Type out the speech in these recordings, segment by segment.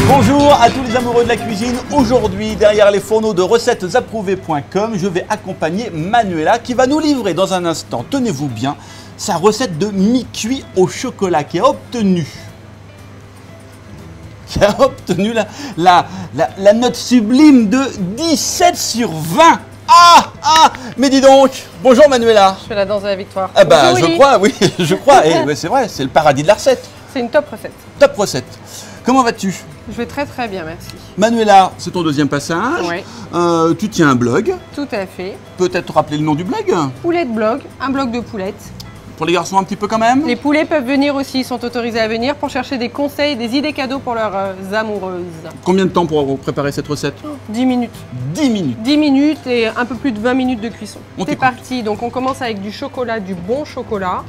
Bonjour à tous les amoureux de la cuisine. Aujourd'hui, derrière les fourneaux de recettesapprouvé.com, je vais accompagner Manuela qui va nous livrer dans un instant, tenez-vous bien, sa recette de mi-cuit au chocolat qui a obtenu la note sublime de 17 sur 20. Mais dis donc, bonjour Manuela. Je fais la danse de la victoire. Ah bah, bonjour, je crois, oui, je crois. Et c'est vrai, c'est le paradis de la recette. C'est une top recette. Top recette. Comment vas-tu? Je vais très très bien, merci. Manuela, c'est ton deuxième passage. Oui. Tu tiens un blog. Tout à fait. Peut-être rappeler le nom du blog? Poulette blog, un blog de poulettes. Pour les garçons un petit peu quand même. Les poulets peuvent venir aussi, ils sont autorisés à venir pour chercher des conseils, des idées cadeaux pour leurs amoureuses. Combien de temps pour préparer cette recette? 10 minutes. 10 minutes. 10 minutes et un peu plus de 20 minutes de cuisson. On C'est t'écoute. parti, donc on commence avec du chocolat, du bon chocolat.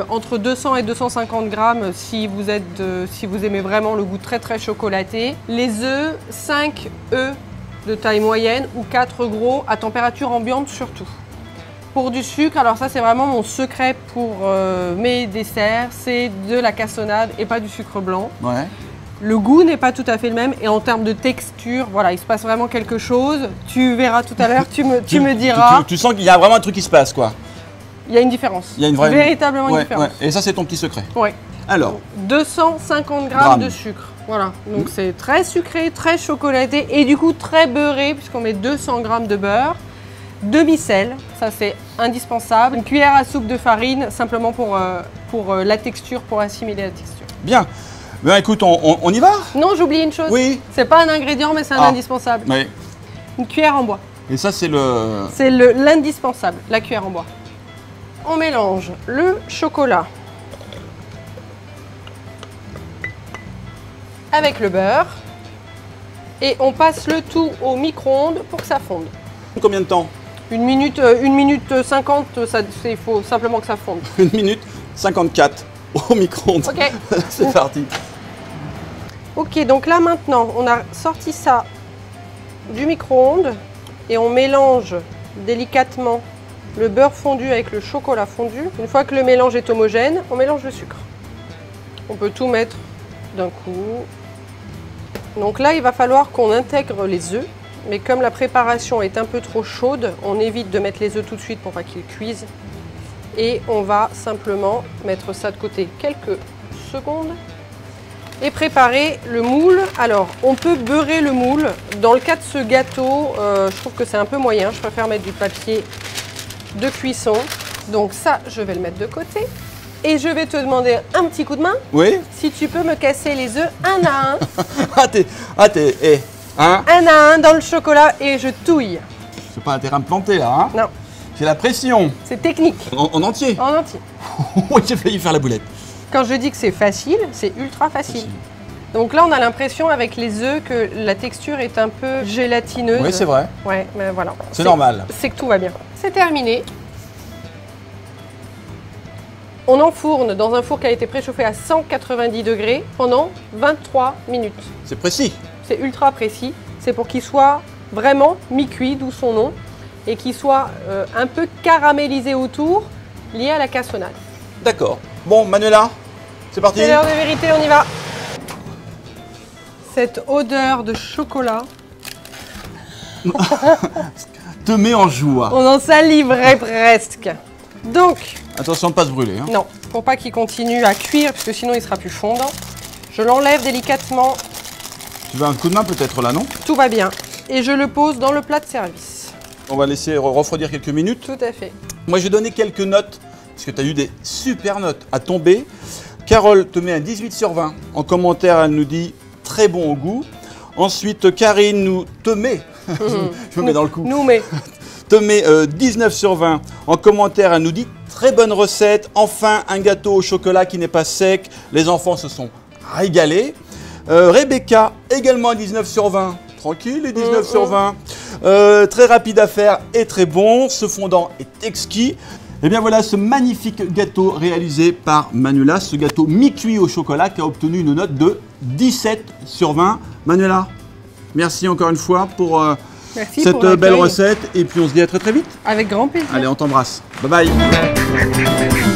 Entre 200 et 250 grammes si vous aimez vraiment le goût très très chocolaté. Les œufs, 5 œufs de taille moyenne ou 4 gros à température ambiante surtout. Pour du sucre, alors ça c'est vraiment mon secret pour mes desserts, c'est de la cassonade et pas du sucre blanc. Ouais. Le goût n'est pas tout à fait le même et en termes de texture, voilà, il se passe vraiment quelque chose. Tu verras tout à l'heure, tu me diras. Tu sens qu'il y a vraiment un truc qui se passe, quoi. Il y a une différence. Il y a une vraie... Véritablement une différence. Ouais. Et ça, c'est ton petit secret. Oui. Alors, 250 grammes de sucre. Voilà. Donc c'est très sucré, très chocolaté et du coup très beurré puisqu'on met 200 grammes de beurre. Demi-sel, ça c'est indispensable. Une cuillère à soupe de farine simplement pour la texture, pour assimiler la texture. bien. Ben écoute, on y va? Non, j'oublie une chose. Oui. C'est pas un ingrédient mais c'est un indispensable. Oui. Une cuillère en bois. Et ça, c'est le... C'est l'indispensable, la cuillère en bois. On mélange le chocolat avec le beurre et on passe le tout au micro-ondes pour que ça fonde. Combien de temps? 1 minute 50, il faut simplement que ça fonde. 1 minute 54 au micro-ondes. Ok. C'est parti. Ok, donc là maintenant, on a sorti ça du micro-ondes et on mélange délicatement le beurre fondu avec le chocolat fondu. Une fois que le mélange est homogène, on mélange le sucre. On peut tout mettre d'un coup. Donc là, il va falloir qu'on intègre les œufs. Mais comme la préparation est un peu trop chaude, on évite de mettre les œufs tout de suite pour pas qu'ils cuisent. Et on va simplement mettre ça de côté quelques secondes. Et préparer le moule. Alors, on peut beurrer le moule. Dans le cas de ce gâteau, je trouve que c'est un peu moyen. Je préfère mettre du papier de cuisson. Donc ça, je vais le mettre de côté. Et je vais te demander un petit coup de main. Oui. Si tu peux me casser les œufs un à un. Hein? Un à un dans le chocolat et je touille. C'est pas un terrain planté, là, hein? Non, J'ai la pression. c'est technique. En entier. En entier. Oui, j'ai failli faire la boulette. Quand je dis que c'est facile, c'est ultra facile. Donc là, on a l'impression avec les œufs que la texture est un peu gélatineuse. Oui, c'est vrai. Ouais, mais voilà. C'est normal. C'est que tout va bien. C'est terminé. On enfourne dans un four qui a été préchauffé à 190 degrés pendant 23 minutes. C'est précis. C'est ultra précis. C'est pour qu'il soit vraiment mi-cuit, d'où son nom, et qu'il soit un peu caramélisé autour, lié à la cassonade. D'accord. Bon, Manuela, c'est parti. C'est l'heure de vérité, on y va. Cette odeur de chocolat, Te met en joie. on en saliverait presque. Donc, Attention de ne pas se brûler. Hein. non, pour pas qu'il continue à cuire, parce que sinon il sera plus fondant, je l'enlève délicatement, Tu veux un coup de main peut-être là, non? tout va bien. Et je le pose dans le plat de service. On va laisser refroidir quelques minutes. Tout à fait. Moi, je vais donner quelques notes, parce que tu as eu des super notes à tomber. Carole te met un 18 sur 20. En commentaire, elle nous dit très bon au goût. Ensuite, Karine te met, je me mets dans le coup, Nous, mais te met 19 sur 20. En commentaire, elle nous dit très bonne recette. Enfin, un gâteau au chocolat qui n'est pas sec. Les enfants se sont régalés. Rebecca, également un 19 sur 20. Tranquille, les 19 sur 20. Très rapide à faire et très bon. Ce fondant est exquis. Et bien voilà ce magnifique gâteau réalisé par Manuela, ce gâteau mi-cuit au chocolat qui a obtenu une note de 17 sur 20. Manuela, merci encore une fois pour Merci cette pour l'accueil. belle recette. Et puis on se dit à très très vite. Avec grand plaisir. Allez, on t'embrasse. Bye bye.